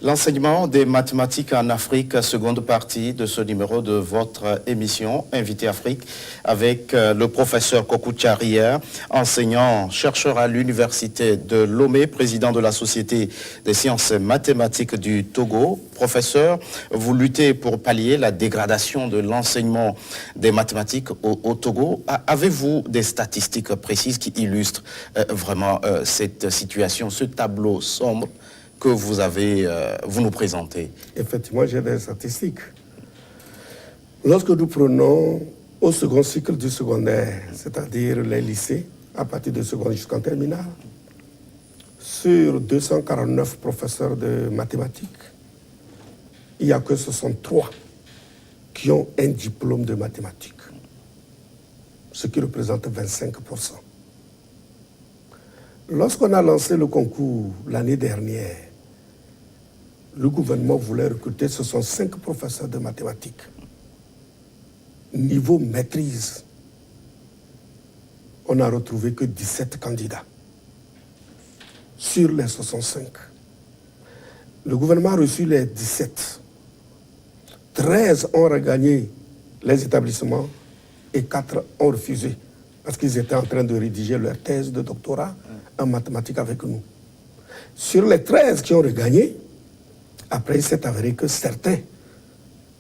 L'enseignement des mathématiques en Afrique, seconde partie de ce numéro de votre émission Invité Afrique avec le professeur Kokou Tcharier, enseignant, chercheur à l'université de Lomé, président de la Société des sciences mathématiques du Togo. Professeur, vous luttez pour pallier la dégradation de l'enseignement des mathématiques au Togo. Avez-vous des statistiques précises qui illustrent vraiment cette situation, ce tableau sombre que vous nous présentez? Effectivement, j'ai des statistiques. Lorsque nous prenons au second cycle du secondaire, c'est-à-dire les lycées, à partir de seconde jusqu'en terminale, sur 249 professeurs de mathématiques, il n'y a que 63 qui ont un diplôme de mathématiques, ce qui représente 25%. Lorsqu'on a lancé le concours l'année dernière, le gouvernement voulait recruter 65 professeurs de mathématiques. Niveau maîtrise, on n'a retrouvé que 17 candidats sur les 65. Le gouvernement a reçu les 17. 13 ont regagné les établissements et 4 ont refusé parce qu'ils étaient en train de rédiger leur thèse de doctorat en mathématiques avec nous. Sur les 13 qui ont regagné, après il s'est avéré que certains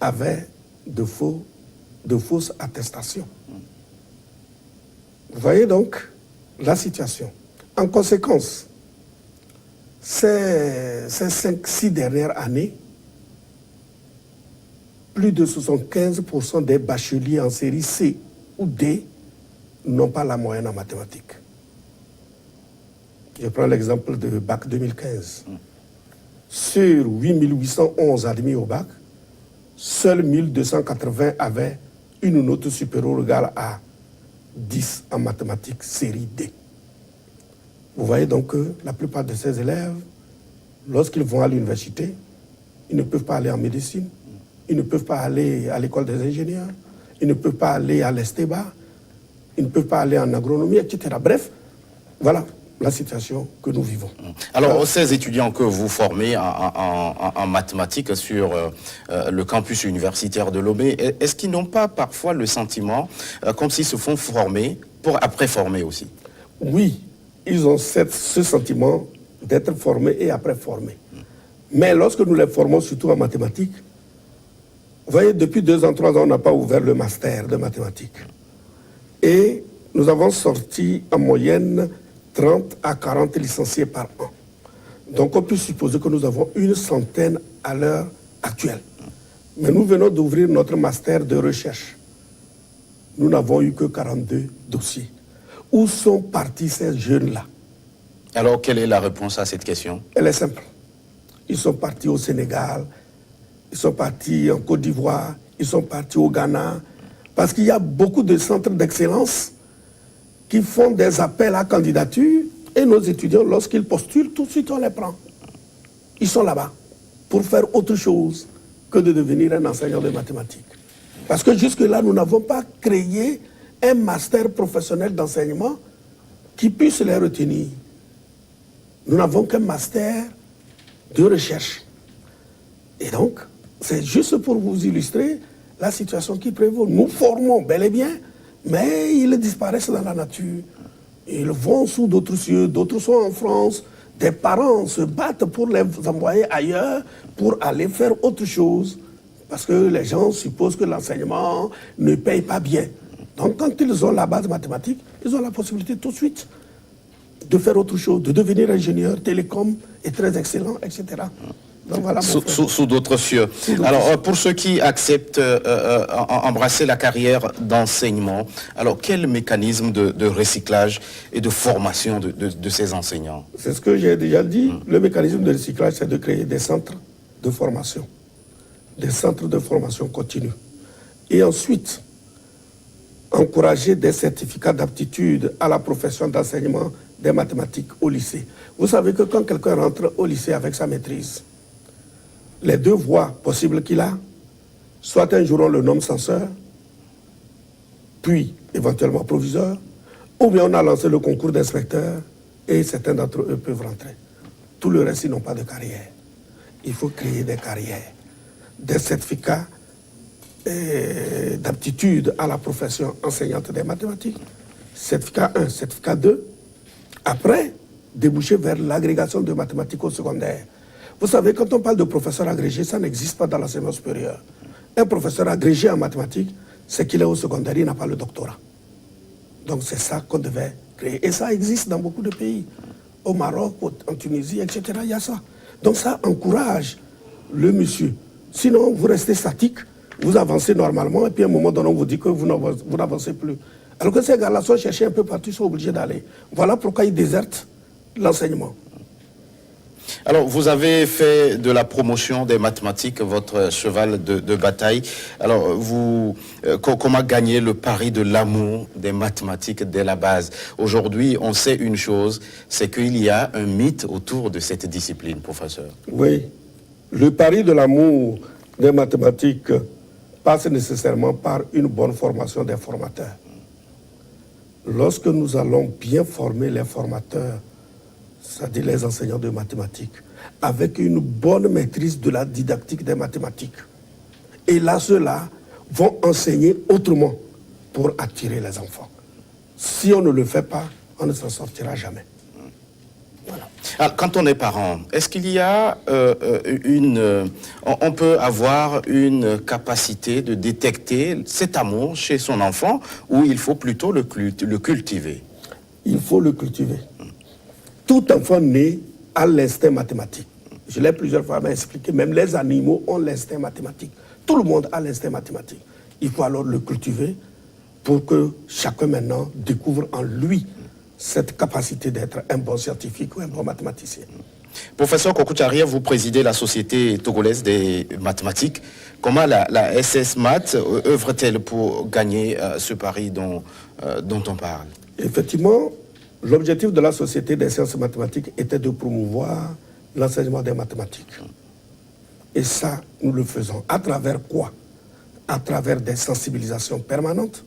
avaient de fausses attestations. Vous voyez donc la situation. En conséquence, ces 5-6 dernières années, plus de 75% des bacheliers en série C ou D n'ont pas la moyenne en mathématiques. Je prends l'exemple de bac 2015. Sur 8811 admis au bac, seuls 1280 avaient une note supérieure égale à 10 en mathématiques série D. Vous voyez donc que la plupart de ces élèves, lorsqu'ils vont à l'université, ils ne peuvent pas aller en médecine, ils ne peuvent pas aller à l'école des ingénieurs, ils ne peuvent pas aller à l'ESTEBA, ils ne peuvent pas aller en agronomie, etc. Bref, voilà la situation que nous vivons. Alors, ces étudiants que vous formez en mathématiques sur le campus universitaire de Lomé, est-ce qu'ils n'ont pas parfois le sentiment comme s'ils se font former pour après former aussi? Oui, ils ont ce sentiment d'être formés et après formés. Mais lorsque nous les formons, surtout en mathématiques, vous voyez, depuis 2 ans, 3 ans, on n'a pas ouvert le master de mathématiques. Et nous avons sorti en moyenne 30 à 40 licenciés par an. Donc on peut supposer que nous avons une centaine à l'heure actuelle. Mais nous venons d'ouvrir notre master de recherche. Nous n'avons eu que 42 dossiers. Où sont partis ces jeunes-là? Alors quelle est la réponse à cette question? Elle est simple. Ils sont partis au Sénégal, ils sont partis en Côte d'Ivoire, ils sont partis au Ghana, parce qu'il y a beaucoup de centres d'excellence qui font des appels à candidature et nos étudiants, lorsqu'ils postulent, tout de suite on les prend. Ils sont là-bas pour faire autre chose que de devenir un enseignant de mathématiques. Parce que jusque-là, nous n'avons pas créé un master professionnel d'enseignement qui puisse les retenir. Nous n'avons qu'un master de recherche. Et donc, c'est juste pour vous illustrer la situation qui prévaut. Nous formons bel et bien, mais ils disparaissent dans la nature. Ils vont sous d'autres cieux, d'autres sont en France. Des parents se battent pour les envoyer ailleurs, pour aller faire autre chose. Parce que les gens supposent que l'enseignement ne paye pas bien. Donc quand ils ont la base mathématique, ils ont la possibilité tout de suite de faire autre chose, de devenir ingénieur, télécom est très excellent, etc. Donc, voilà sous d'autres cieux. Alors, pour ceux qui acceptent embrasser la carrière d'enseignement, alors quel mécanisme de recyclage et de formation de ces enseignants? C'est ce que j'ai déjà dit. Le mécanisme de recyclage, c'est de créer des centres de formation. Des centres de formation continue. Et ensuite, encourager des certificats d'aptitude à la profession d'enseignement des mathématiques au lycée. Vous savez que quand quelqu'un rentre au lycée avec sa maîtrise, les 2 voies possibles qu'il a, soit un jour on le nomme censeur, puis éventuellement proviseur, ou bien on a lancé le concours d'inspecteur et certains d'entre eux peuvent rentrer. Tout le reste, ils n'ont pas de carrière. il faut créer des carrières, des certificats d'aptitude à la profession enseignante des mathématiques. Certificat 1, certificat 2. Après, déboucher vers l'agrégation de mathématiques au secondaire. Vous savez, quand on parle de professeur agrégé, ça n'existe pas dans l'enseignement supérieur. Un professeur agrégé en mathématiques, c'est qu'il est au secondaire, il n'a pas le doctorat. Donc c'est ça qu'on devait créer. Et ça existe dans beaucoup de pays. Au Maroc, en Tunisie, etc. Il y a ça. Donc ça encourage le monsieur. Sinon, vous restez statique, vous avancez normalement, et puis à un moment donné, on vous dit que vous n'avancez plus. Alors que ces gars-là sont cherchés un peu partout, ils sont obligés d'aller. Voilà pourquoi ils désertent l'enseignement. Alors, vous avez fait de la promotion des mathématiques votre cheval de bataille. Alors, comment gagner le pari de l'amour des mathématiques dès la base? Aujourd'hui, on sait une chose, c'est qu'il y a un mythe autour de cette discipline, professeur. Oui. Le pari de l'amour des mathématiques passe nécessairement par une bonne formation des formateurs. Lorsque nous allons bien former les formateurs, c'est-à-dire les enseignants de mathématiques, avec une bonne maîtrise de la didactique des mathématiques. Et là, ceux-là vont enseigner autrement pour attirer les enfants. Si on ne le fait pas, on ne s'en sortira jamais. Voilà. Alors, quand on est parent, est-ce qu'il y a on peut avoir une capacité de détecter cet amour chez son enfant ou il faut plutôt le cultiver? Il faut le cultiver. Tout enfant né a l'instinct mathématique. Je l'ai plusieurs fois expliqué, même les animaux ont l'instinct mathématique. Tout le monde a l'instinct mathématique. Il faut alors le cultiver pour que chacun maintenant découvre en lui cette capacité d'être un bon scientifique ou un bon mathématicien. Professeur Kokou-Tcharia, vous présidez la Société togolaise des mathématiques. Comment la SS Math œuvre-t-elle pour gagner ce pari dont on parle? Effectivement, l'objectif de la Société des sciences mathématiques était de promouvoir l'enseignement des mathématiques. Et ça, nous le faisons. À travers quoi? À travers des sensibilisations permanentes.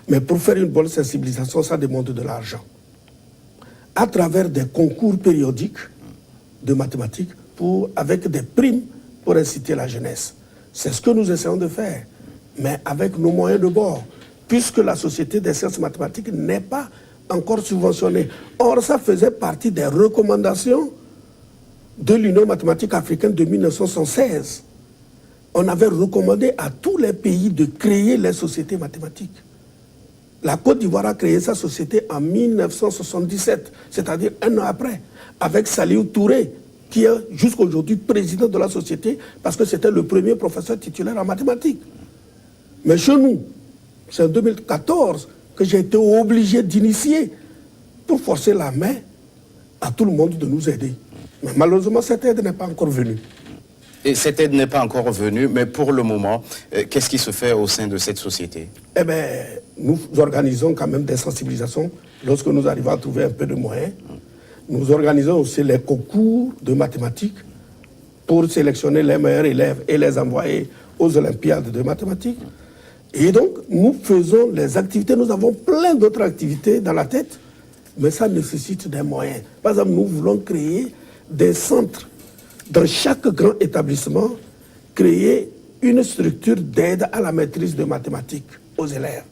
Mais pour faire une bonne sensibilisation, ça demande de l'argent. À travers des concours périodiques de mathématiques avec des primes pour inciter la jeunesse. C'est ce que nous essayons de faire, mais avec nos moyens de bord, puisque la Société des sciences mathématiques n'est pas encore subventionnée. Or, ça faisait partie des recommandations de l'Union mathématique africaine de 1976. On avait recommandé à tous les pays de créer les sociétés mathématiques. La Côte d'Ivoire a créé sa société en 1977, c'est-à-dire un an après, avec Saliou Touré, qui est jusqu'à aujourd'hui président de la société, parce que c'était le premier professeur titulaire en mathématiques. Mais chez nous, c'est en 2014 que j'ai été obligé d'initier pour forcer la main à tout le monde de nous aider. Mais malheureusement, cette aide n'est pas encore venue. Et cette aide n'est pas encore venue, mais pour le moment, qu'est-ce qui se fait au sein de cette société? Eh bien, nous organisons quand même des sensibilisations lorsque nous arrivons à trouver un peu de moyens. Nous organisons aussi les concours de mathématiques pour sélectionner les meilleurs élèves et les envoyer aux Olympiades de mathématiques. Et donc, nous faisons les activités, nous avons plein d'autres activités dans la tête, mais ça nécessite des moyens. Par exemple, nous voulons créer des centres dans chaque grand établissement, créer une structure d'aide à la maîtrise de mathématiques aux élèves.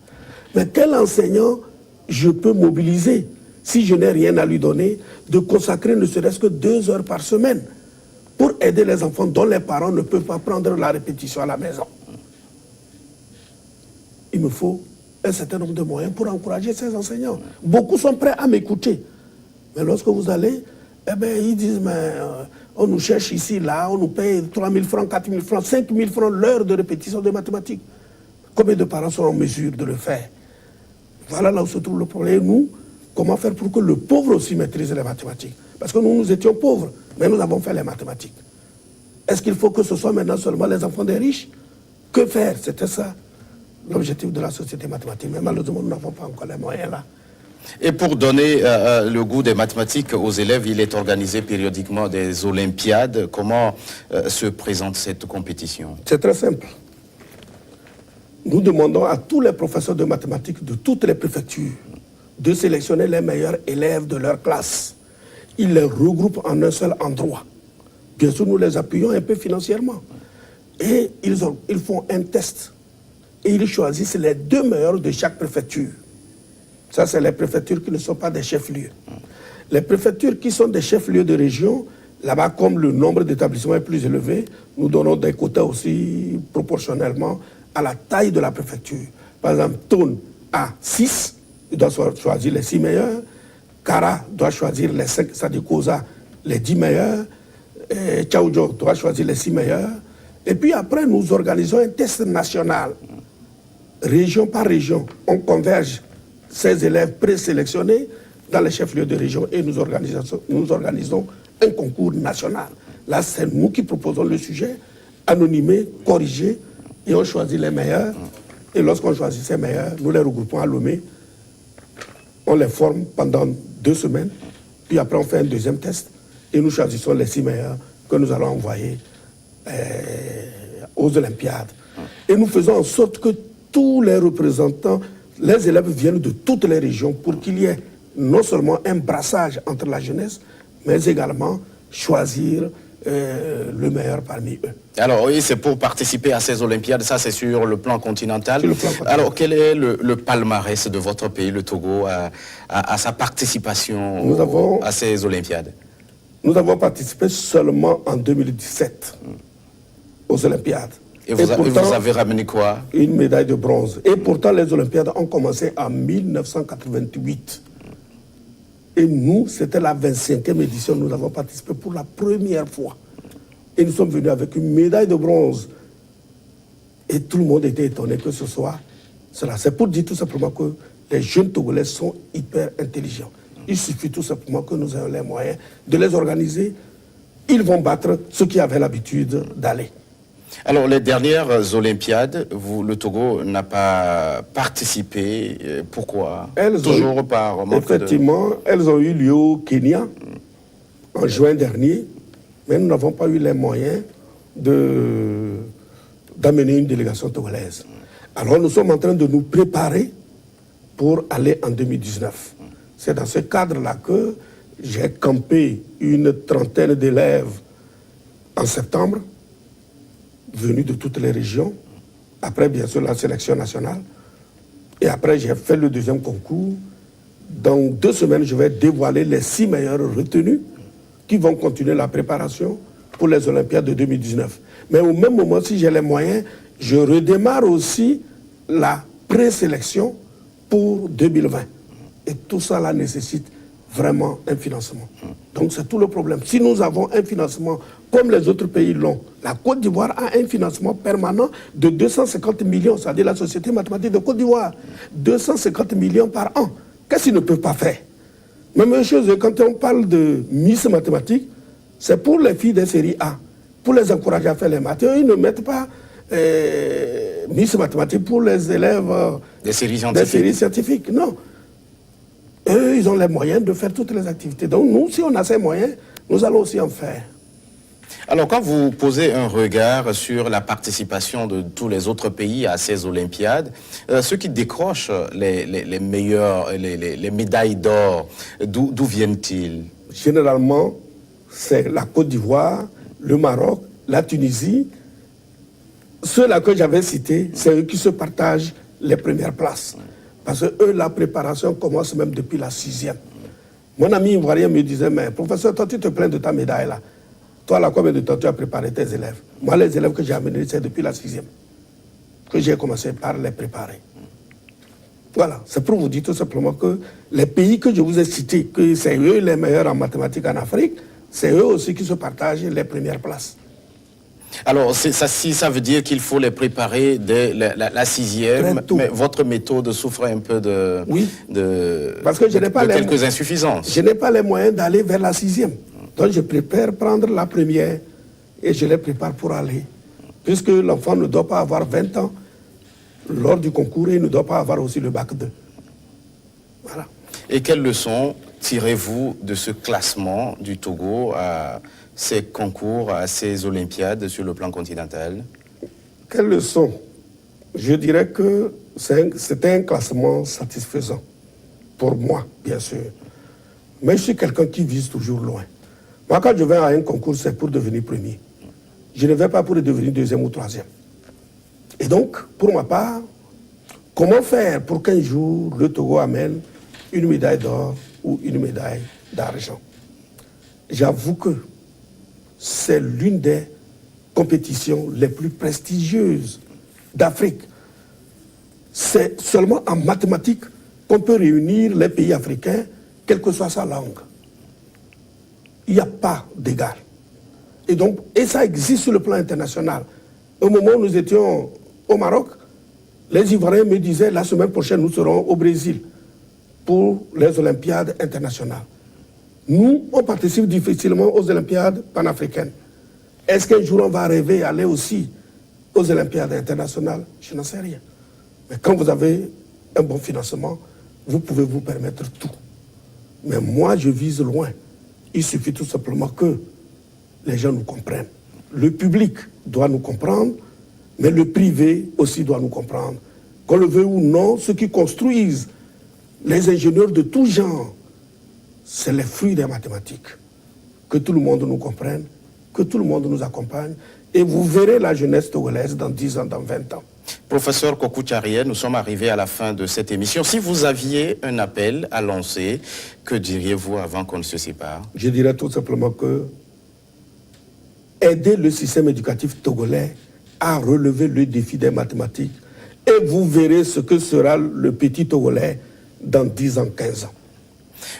Mais quel enseignant je peux mobiliser, si je n'ai rien à lui donner, de consacrer ne serait-ce que 2 heures par semaine pour aider les enfants dont les parents ne peuvent pas prendre la répétition à la maison? Il me faut un certain nombre de moyens pour encourager ces enseignants. Beaucoup sont prêts à m'écouter. Mais lorsque vous allez, eh bien, ils disent, mais on nous cherche ici, là, on nous paye 3 000 francs, 4 000 francs, 5 000 francs l'heure de répétition de mathématiques. Combien de parents sont en mesure de le faire? Voilà là où se trouve le problème. Nous, comment faire pour que le pauvre aussi maîtrise les mathématiques? Parce que nous étions pauvres, mais nous avons fait les mathématiques. Est-ce qu'il faut que ce soit maintenant seulement les enfants des riches? Que faire? C'était ça l'objectif de la société mathématique. Mais malheureusement, nous n'avons pas encore les moyens là. Et pour donner le goût des mathématiques aux élèves, il est organisé périodiquement des Olympiades. Comment se présente cette compétition? C'est très simple. Nous demandons à tous les professeurs de mathématiques de toutes les préfectures de sélectionner les meilleurs élèves de leur classe. Ils les regroupent en un seul endroit Bien sûr, nous les appuyons un peu financièrement. Et ils font un test. Et ils choisissent les 2 meilleurs de chaque préfecture. Ça, c'est les préfectures qui ne sont pas des chefs-lieux. Les préfectures qui sont des chefs-lieux de région, là-bas, comme le nombre d'établissements est plus élevé, nous donnons des quotas aussi proportionnellement à la taille de la préfecture. Par exemple, Thone a 6, il doit choisir les 6 meilleurs. Kara doit choisir les 5, Sadikoza, les 10 meilleurs. Tchaoudjo doit choisir les 6 meilleurs. Et puis après, nous organisons un test national. Région par région, on converge ces élèves présélectionnés dans les chefs-lieux de région et nous organisons un concours national. Là, c'est nous qui proposons le sujet, anonymé, corrigé, et on choisit les meilleurs. Et lorsqu'on choisit ces meilleurs, nous les regroupons à Lomé. On les forme pendant 2 semaines, puis après on fait un deuxième test, et nous choisissons les 6 meilleurs que nous allons envoyer aux Olympiades. Et nous faisons en sorte que tous les représentants, les élèves viennent de toutes les régions pour qu'il y ait non seulement un brassage entre la jeunesse, mais également choisir le meilleur parmi eux. Alors oui, c'est pour participer à ces Olympiades, ça c'est sur le plan continental. Sur le plan continental. Alors quel est le palmarès de votre pays, le Togo, à sa participation à ces Olympiades? Nous avons participé seulement en 2017 aux Olympiades. Et vous avez ramené quoi? Une médaille de bronze. Et pourtant, les Olympiades ont commencé en 1988. Et nous, c'était la 25e édition. Nous avons participé pour la première fois. Et nous sommes venus avec une médaille de bronze. Et tout le monde était étonné que ce soit cela. C'est pour dire tout simplement que les jeunes Togolais sont hyper intelligents. Il suffit tout simplement que nous ayons les moyens de les organiser. Ils vont battre ceux qui avaient l'habitude d'aller. Alors, les dernières Olympiades, le Togo n'a pas participé. Pourquoi? Toujours par manque effectivement, elles ont eu lieu au Kenya en juin dernier, mais nous n'avons pas eu les moyens d'amener une délégation togolaise. Alors, nous sommes en train de nous préparer pour aller en 2019. C'est dans ce cadre-là que j'ai campé une trentaine d'élèves en septembre, venus de toutes les régions. Après, bien sûr, la sélection nationale. Et après, j'ai fait le deuxième concours. Dans 2 semaines, je vais dévoiler les 6 meilleurs retenus qui vont continuer la préparation pour les Olympiades de 2019. Mais au même moment, si j'ai les moyens, je redémarre aussi la présélection pour 2020. Et tout ça là nécessite vraiment un financement. Donc c'est tout le problème. Si nous avons un financement comme les autres pays l'ont, la Côte d'Ivoire a un financement permanent de 250 millions, c'est-à-dire la Société mathématique de Côte d'Ivoire, 250 millions par an. Qu'est-ce qu'ils ne peuvent pas faire? Même chose, quand on parle de Miss Mathématiques, c'est pour les filles des séries A, pour les encourager à faire les maths. Ils ne mettent pas Miss Mathématiques pour les élèves des séries scientifiques. Non. Eux, ils ont les moyens de faire toutes les activités. Donc nous, si on a ces moyens, nous allons aussi en faire. Alors, quand vous posez un regard sur la participation de tous les autres pays à ces Olympiades, ceux qui décrochent les meilleurs, les médailles d'or, d'où viennent-ils? Généralement, c'est la Côte d'Ivoire, le Maroc, la Tunisie. Ceux-là que j'avais cités, c'est eux qui se partagent les premières places. Parce que eux, la préparation commence même depuis la 6e. Mon ami ivoirien me disait, mais professeur, toi tu te plains de ta médaille là. Toi, là, combien de temps tu as préparé tes élèves? Moi, les élèves que j'ai amenés, c'est depuis la 6e que j'ai commencé par les préparer. Voilà, c'est pour vous dire tout simplement que les pays que je vous ai cités, que c'est eux les meilleurs en mathématiques en Afrique, c'est eux aussi qui se partagent les premières places. Alors, ça veut dire qu'il faut les préparer dès la 6e, mais votre méthode souffre un peu parce que je n'ai pas quelques insuffisances. Je n'ai pas les moyens d'aller vers la 6e. Donc, je préfère prendre la première et je les prépare pour aller. Puisque l'enfant ne doit pas avoir 20 ans lors du concours et il ne doit pas avoir aussi le bac 2. Voilà. Et quelles leçons tirez-vous de ce classement du Togo à ces concours, à ces Olympiades sur le plan continental? Quelles leçons? Je dirais que c'était un classement satisfaisant. Pour moi, bien sûr. Mais je suis quelqu'un qui vise toujours loin. Moi, quand je vais à un concours, c'est pour devenir premier. Je ne vais pas pour devenir deuxième ou troisième. Et donc, pour ma part, comment faire pour qu'un jour le Togo amène une médaille d'or ou une médaille d'argent? J'avoue que c'est l'une des compétitions les plus prestigieuses d'Afrique. C'est seulement en mathématiques qu'on peut réunir les pays africains, quelle que soit sa langue. Il n'y a pas d'égal. Et ça existe sur le plan international. Au moment où nous étions au Maroc, les Ivoiriens me disaient, la semaine prochaine, nous serons au Brésil pour les Olympiades internationales. Nous, on participe difficilement aux Olympiades panafricaines. Est-ce qu'un jour on va rêver aller aussi aux Olympiades internationales? Je n'en sais rien. Mais quand vous avez un bon financement, vous pouvez vous permettre tout. Mais moi, je vise loin. Il suffit tout simplement que les gens nous comprennent. Le public doit nous comprendre, mais le privé aussi doit nous comprendre. Qu'on le veuille ou non, ceux qui construisent, les ingénieurs de tout genre, c'est les fruits des mathématiques. Que tout le monde nous comprenne, que tout le monde nous accompagne, et vous verrez la jeunesse togolaise dans 10 ans, dans 20 ans. Professeur Kokou Tcharier, nous sommes arrivés à la fin de cette émission. Si vous aviez un appel à lancer, que diriez-vous avant qu'on ne se sépare? Je dirais tout simplement que aider le système éducatif togolais à relever le défi des mathématiques, et vous verrez ce que sera le petit Togolais dans 10 ans, 15 ans.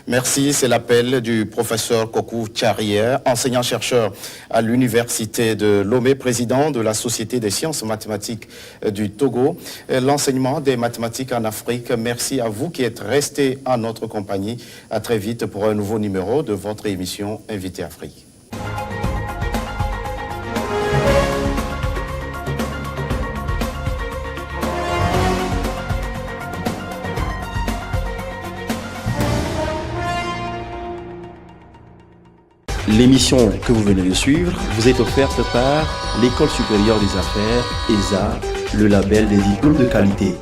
Merci, c'est l'appel du professeur Kokou Tcharier, enseignant-chercheur à l'université de Lomé, président de la Société des sciences mathématiques du Togo. L'enseignement des mathématiques en Afrique, merci à vous qui êtes restés en notre compagnie. À très vite pour un nouveau numéro de votre émission Invité Afrique. L'émission que vous venez de suivre vous est offerte par l'École supérieure des affaires, ESA, le label des diplômes de qualité.